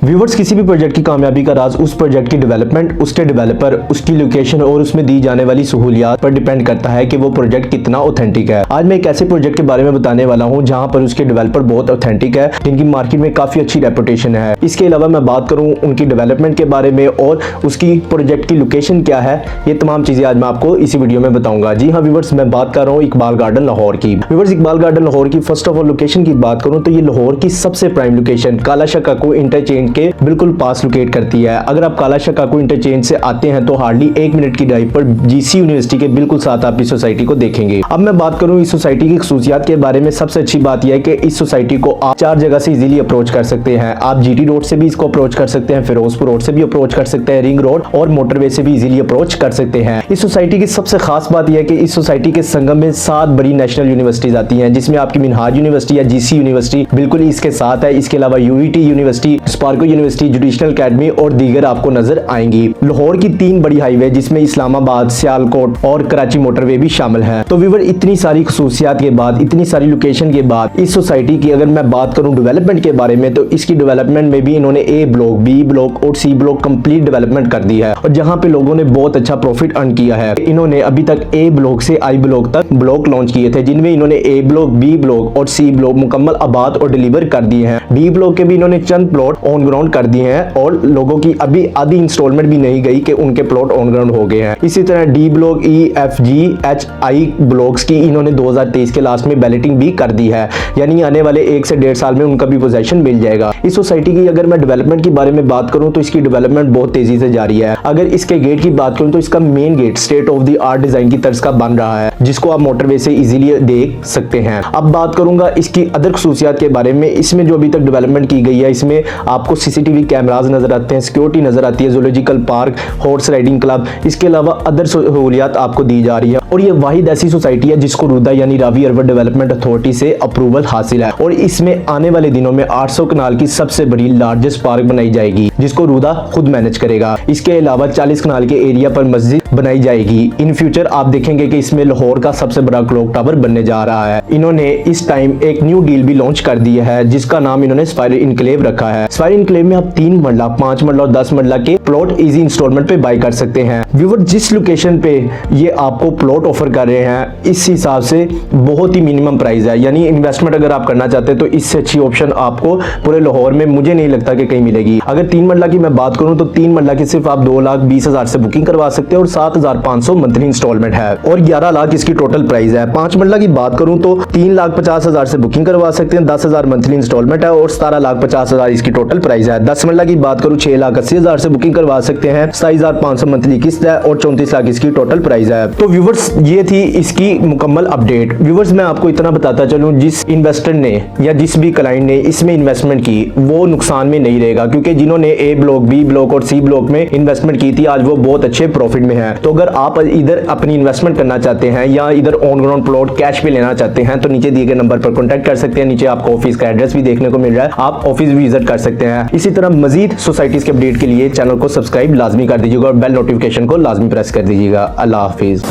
Viewers, किसी भी project की कामयाबी का राज उस प्रोजेक्ट की डेवलपमेंट, उसके डेवलपर, उसकी लोकेशन और उसमें दी जाने वाली सहूलियात पर डिपेंड करता है कि वो प्रोजेक्ट कितना ऑथेंटिक है। आज मैं एक ऐसे प्रोजेक्ट के बारे में बताने वाला हूं जहां पर उसके डेवलपर बहुत ऑथेंटिक है, जिनकी मार्केट में काफी अच्छी रेपुटेशन है। इसके अलावा मैं बात करूं उनकी डेवलपमेंट के बारे में और उसकी प्रोजेक्ट की लोकेशन क्या है, ये तमाम चीजें आज मैं आपको इसी वीडियो में बताऊंगा। जी हाँ व्यूवर्स, मैं बात कर रहा हूँ इकबाल गार्डन लाहौर की। व्यूवर्स, इकबाल गार्डन लाहौर की फर्स्ट ऑफ ऑल लोकेशन की बात करूं तो ये लाहौर की सबसे प्राइम लोकेशन काला शाह काकू इंटरचेंज के बिल्कुल पास लोकेट करती है। अगर आप काला शाह काकू इंटरचेंज से आते हैं तो हार्डली 1 मिनट की ड्राइव पर जीसी यूनिवर्सिटी के बिल्कुल साथ आप इस सोसाइटी को देखेंगे। अब मैं बात करूं इस सोसाइटी की खसूसियात के बारे में, सबसे अच्छी बात यह है कि इस सोसाइटी को आप 4 जगह से इजीली अप्रोच कर सकते हैं। आप जीटी रोड से भी इसको अप्रोच कर सकते हैं, फिरोजपुर रोड से भी अप्रोच कर सकते हैं, रिंग रोड और मोटरवे से भी इजीली अप्रोच कर सकते हैं। इस सोसाइटी की सबसे खास बात यह है कि इस सोसाइटी के संगम में 7 बड़ी नेशनल यूनिवर्सिटीज आती हैं, जिसमें आपकी मिनहाज यूनिवर्सिटी या जीसी यूनिवर्सिटी बिल्कुल इसके साथ है। इसके अलावा UET university, Sparco university, jurisdictional academy और दीगर आपको नजर आएंगी। लाहौर की 3 बड़ी हाईवे जिसमें इस्लामाबाद, सियालकोट और कराची मोटरवे भी शामिल है। तो व्यूअर, इतनी सारी खसूसियात के बाद, इतनी सारी लोकेशन के बाद इस सोसाइटी की अगर मैं बात करूं डेवलपमेंट के बारे में, तो इसकी डेवलपमेंट में भी इन्होंने ए ब्लॉक, बी ब्लॉक और सी ब्लॉक कंप्लीट डेवलपमेंट कर दी है और जहां पे लोगों ने बहुत अच्छा प्रॉफिट अर्न किया है। इन्होंने अभी तक ए ब्लॉक से आई ब्लॉक तक ब्लॉक लॉन्च किए थे, जिनमें इन्होंने ए ब्लॉक, बी ब्लॉक और सी ब्लॉक मुकम्मल आबाद और डिलीवर कर दिए हैं। डी ब्लॉक के भी इन्होंने चंद प्लॉट ऑन ग्राउंड कर दिए हैं और लोगों की अभी आधी इंस्टॉलमेंट भी नहीं गई कि उनके प्लॉट ऑन ग्राउंड हो गए हैं। इसी तरह डी ब्लॉक, ई, एफ, जी, एच, आई ब्लॉक्स की इन्होंने 2023 के लास्ट में बैलेटिंग भी कर दी है, यानी आने वाले 1 से 1.5 साल में उनका भी पोजीशन मिल जाएगा। इस सोसाइटी की अगर मैं डेवलपमेंट के बारे में बात करूं तो इसकी डेवलपमेंट बहुत तेजी से जारी है। अगर इसके गेट की बात करूं तो इसका main gate state of the art design की तर्ज का बन रहा है, जिसको आप मोटरवे से इजीली देख सकते हैं। अब बात करूंगा इसकी अदर खसूसियात के बारे में। इसमें जो अभी तक डेवलपमेंट की गई है, इसमें आपको सीसीटीवी कैमराज नजर आते हैं, सिक्योरिटी नजर आती है, zoological park, horse riding club, इसके अलावा अदर सहूलियात आपको दी जा रही है। और ये वाहिद ऐसी सोसाइटी है जिसको रुदा यानी रावी अर्बन डेवलपमेंट अथॉरिटी से अप्रूवल हासिल है और इसमें आने वाले दिनों में 800 कनाल की सबसे बड़ी लार्जेस्ट पार्क बनाई जाएगी, जिसको रुदा खुद मैनेज करेगा। इसके अलावा 40 कनाल के एरिया पर मस्जिद बनाई जाएगी। इन फ्यूचर आप देखेंगे कि इसमें लाहौर का सबसे बड़ा क्लॉक टावर बनने जा रहा है। इन्होंने इस टाइम एक न्यू डील भी लॉन्च कर दी है, जिसका नाम इन्होंने स्पायर इनक्लेव रखा है। स्पायर इनक्लेव में आप 3 मरला, 5 मरला और 10 मरला के प्लॉट इजी इंस्टॉलमेंट पे बाय कर सकते हैं। व्यूअर, जिस लोकेशन पे ये आपको प्लॉट ऑफर कर रहे हैं, इस हिसाब से बहुत ही मिनिमम प्राइस है, यानी इन्वेस्टमेंट अगर आप करना चाहते हैं तो इससे अच्छी ऑप्शन आपको पूरे लाहौर में मुझे नहीं लगता कि कहीं मिलेगी। अगर 3 मरला की मैं बात करूं तो 3 मरला की सिर्फ आप 2,20,000 से बुकिंग करवा सकते हैं और 7,500 मंथली इंस्टॉलमेंट है और 11 लाख इसकी टोटल प्राइस है। 5 मरला की बात करूं तो 3,50,000 से बुकिंग करवा सकते हैं, 10,000 मंथली इंस्टॉलमेंट है और 17,50,000 इसकी टोटल प्राइस है। 10 मरला की बात करूं 6,80,000 से बुकिंग करवा सकते हैं, 27,500 मंथली किस्त है और 34 लाख इसकी टोटल प्राइस है। तो व्यूवर्स, ये थी इसकी मुकम्मल अपडेट। व्यूवर्स, मैं आपको इतना बताता चलूं, जिस इन्वेस्टर ने या जिस भी क्लाइंट ने इसमें इन्वेस्टमेंट की वो नुकसान में नहीं रहेगा, क्योंकि जिन्होंने ए ब्लॉक, बी ब्लॉक और सी ब्लॉक में इन्वेस्टमेंट की थी आज वो बहुत अच्छे प्रॉफिट में है। तो अगर आप इधर अपनी इन्वेस्टमेंट करना चाहते हैं या इधर ऑन ग्राउंड प्लॉट कैश पे लेना चाहते हैं तो नीचे दिए गए नंबर पर कॉन्टैक्ट कर सकते हैं। नीचे आपको ऑफिस का एड्रेस भी देखने को मिल रहा है, आप ऑफिस भी विजिट कर सकते हैं। इसी तरह मजीद सोसाइटीज के अपडेट के लिए चैनल को सब्सक्राइब लाजमी कर दीजिएगा और बेल नोटिफिकेशन को लाजमी प्रेस कर दीजिएगा। अल्लाह हाफिज।